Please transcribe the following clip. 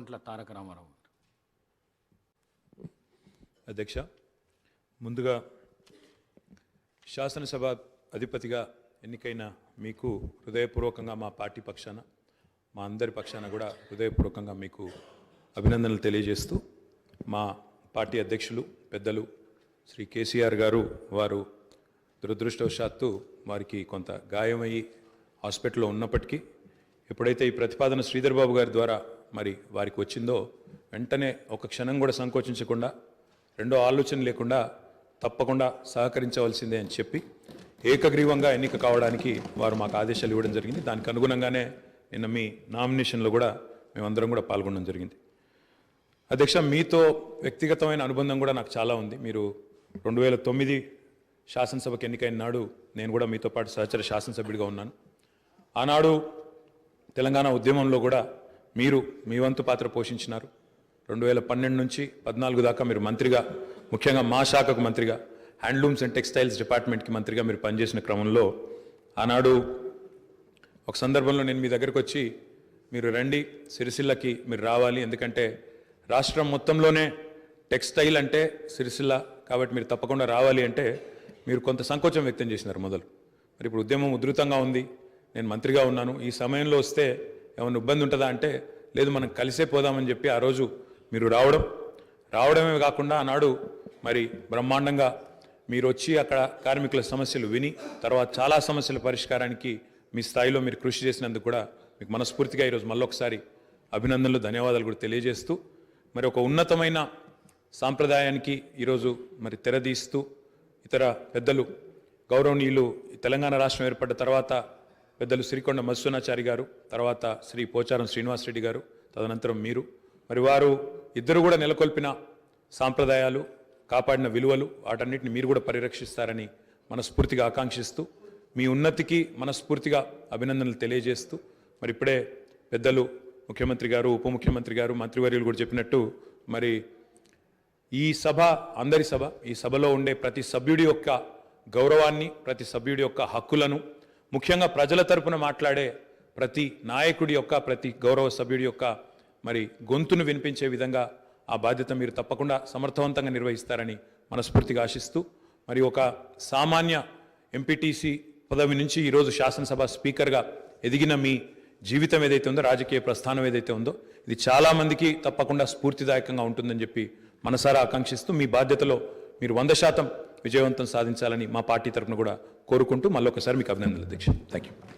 కల్వకుంట్ల తారక రామారావు. అధ్యక్ష, ముందుగా శాసనసభ అధిపతిగా ఎన్నికైన మీకు హృదయపూర్వకంగా మా పార్టీ పక్షాన, మా అందరి పక్షాన కూడా హృదయపూర్వకంగా మీకు అభినందనలు తెలియజేస్తూ, మా పార్టీ అధ్యక్షులు పెద్దలు శ్రీ కేసీఆర్ గారు వారు దురదృష్టవశాత్తు వారికి కొంత గాయమయ్యి హాస్పిటల్లో ఉన్నప్పటికీ ఎప్పుడైతే ఈ ప్రతిపాదన శ్రీధర్ బాబు గారి ద్వారా మరి వారికి వచ్చిందో వెంటనే ఒక క్షణం కూడా సంకోచించకుండా, రెండో ఆలోచన లేకుండా తప్పకుండా సహకరించవలసిందే అని చెప్పి ఏకగ్రీవంగా ఎన్నిక కావడానికి వారు మాకు ఆదేశాలు ఇవ్వడం జరిగింది. దానికి అనుగుణంగానే నిన్న మీ నామినేషన్లో కూడా మేమందరం కూడా పాల్గొనడం జరిగింది. అధ్యక్ష, మీతో వ్యక్తిగతమైన అనుబంధం కూడా నాకు చాలా ఉంది. మీరు 2009 శాసనసభకు ఎన్నికైన నాడు నేను కూడా మీతో పాటు సహచర శాసనసభ్యుడిగా ఉన్నాను. ఆనాడు తెలంగాణ ఉద్యమంలో కూడా మీరు మీ వంతు పాత్ర పోషించినారు. 2012 నుంచి 14 దాకా మీరు మంత్రిగా, ముఖ్యంగా మా శాఖకు మంత్రిగా, హ్యాండ్లూమ్స్ అండ్ టెక్స్టైల్స్ డిపార్ట్మెంట్కి మంత్రిగా మీరు పనిచేసిన క్రమంలో ఆనాడు ఒక సందర్భంలో నేను మీ దగ్గరకు వచ్చి మీరు రండి, సిరిసిల్లకి మీరు రావాలి, ఎందుకంటే రాష్ట్రం మొత్తంలోనే టెక్స్టైల్ అంటే సిరిసిల్ల కాబట్టి మీరు తప్పకుండా రావాలి అంటే మీరు కొంత సంకోచం వ్యక్తం చేసినారు మొదలు. మరి ఇప్పుడు ఉద్యమం ఉధృతంగా ఉంది, నేను మంత్రిగా ఉన్నాను, ఈ సమయంలో వస్తే ఏమైనా ఇబ్బంది ఉంటుందా అంటే లేదు, మనం కలిసే పోదామని చెప్పి ఆ రోజు మీరు రావడమే కాకుండా ఆనాడు మరి బ్రహ్మాండంగా మీరు వచ్చి అక్కడ కార్మికుల సమస్యలు విని తర్వాత చాలా సమస్యల పరిష్కారానికి మీ స్థాయిలో మీరు కృషి చేసినందుకు కూడా మీకు మనస్ఫూర్తిగా ఈరోజు మళ్ళొకసారి అభినందనలు, ధన్యవాదాలు కూడా తెలియజేస్తూ, మరి ఒక ఉన్నతమైన సాంప్రదాయానికి ఈరోజు మరి తెరదీస్తూ ఇతర పెద్దలు గౌరవనీయులు తెలంగాణ రాష్ట్రం ఏర్పడ్డ తర్వాత పెద్దలు శ్రీకొండ మధుసూనాచారి గారు, తర్వాత శ్రీ పోచారం శ్రీనివాసరెడ్డి గారు, తదనంతరం మీరు, మరి వారు ఇద్దరు కూడా నెలకొల్పిన సాంప్రదాయాలు, కాపాడిన విలువలు, వాటన్నిటిని మీరు కూడా పరిరక్షిస్తారని మనస్ఫూర్తిగా ఆకాంక్షిస్తూ మీ ఉన్నతికి మనస్ఫూర్తిగా అభినందనలు తెలియజేస్తూ, మరి ఇప్పుడే పెద్దలు ముఖ్యమంత్రి గారు, ఉప ముఖ్యమంత్రి గారు, మంత్రివర్యులు కూడా చెప్పినట్టు మరి ఈ సభ అందరి సభ, ఈ సభలో ఉండే ప్రతి సభ్యుడి యొక్క గౌరవాన్ని, ప్రతి సభ్యుడి యొక్క హక్కులను, ముఖ్యంగా ప్రజల తరపున మాట్లాడే ప్రతి నాయకుడి యొక్క, ప్రతి గౌరవ సభ్యుడి యొక్క మరి గొంతును వినిపించే విధంగా ఆ బాధ్యత మీరు తప్పకుండా సమర్థవంతంగా నిర్వహిస్తారని మనస్ఫూర్తిగా ఆశిస్తూ, మరి ఒక సామాన్య ఎంపీటీసీ పదవి నుంచి ఈరోజు శాసనసభ స్పీకర్గా ఎదిగిన మీ జీవితం ఏదైతే ఉందో, రాజకీయ ప్రస్థానం ఏదైతే ఉందో, ఇది చాలామందికి తప్పకుండా స్ఫూర్తిదాయకంగా ఉంటుందని చెప్పి మనసారా ఆకాంక్షిస్తూ మీ బాధ్యతలో మీరు 100% విజయవంతం సాధించాలని మా పార్టీ తరఫున కూడా కోరుకుంటూ మళ్ళొకసారి మీకు అభినందనలు అధ్యక్ష. Thank you.